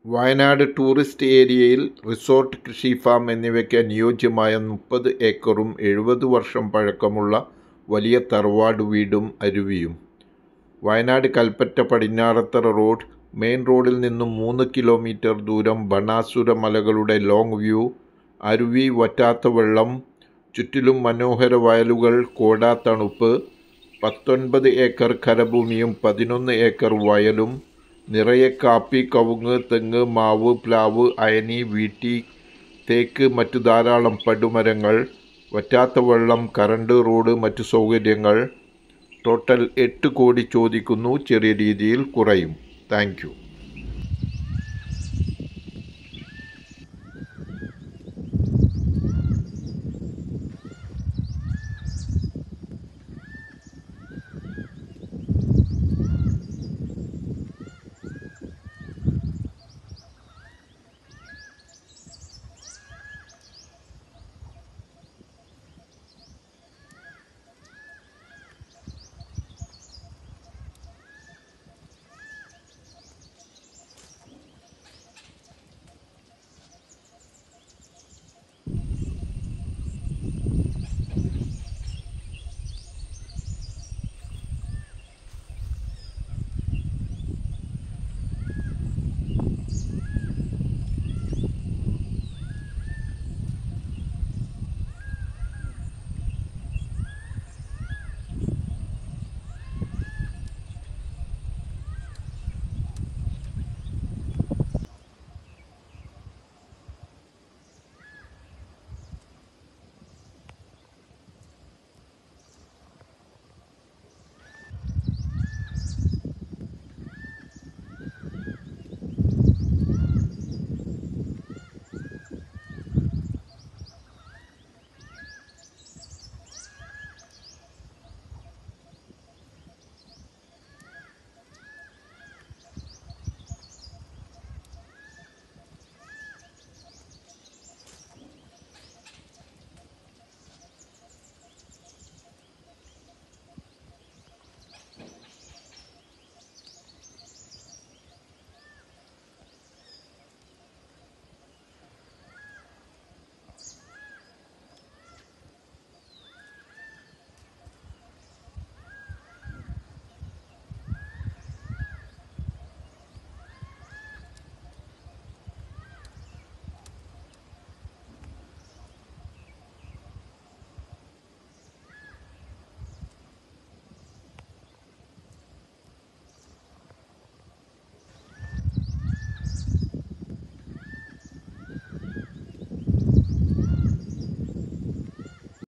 Wayanad tourist ഏരിയയിൽ resort, കൃഷി farm എന്നിവയ്ക്ക് അനുയോജ്യമായ 30 ഏക്കറും 70 വർഷം പഴക്കമുള്ള വലിയ തറവാട് വീടും അരുവിയും. വയനാട് കൽപ്പറ്റ പടിഞ്ഞാറത്തറ റോഡ്, മെയിൻ റോഡിൽ നിന്നും 3 കിലോമീറ്റർ ദൂരം ബാണാസുര മലകളുടെ ലോങ് വ്യൂ, അരുവി, വറ്റാത്ത വെള്ളം, ചുറ്റിലും മനോഹര വയലുകൾ, കോടാത്തണുപ്പ്, 19 ഏക്കർ കരഭൂമിയും 11 ഏക്കർ വയലും, നിറയെ കാപ്പി, കവുങ്ങ്, തെങ്ങ്, മാവ്, പ്ലാവ്, അയനി, വീട്ടി, തേക്ക്, മറ്റു ധാരാളം പടുമരങ്ങൾ, വറ്റാത്ത വെള്ളം, കറണ്ട്, റോഡ്, മറ്റു സൗകര്യങ്ങൾ. ടോട്ടൽ 8 കോടി ചോദിക്കുന്നു, ചെറിയ രീതിയിൽ കുറയും. Thank you.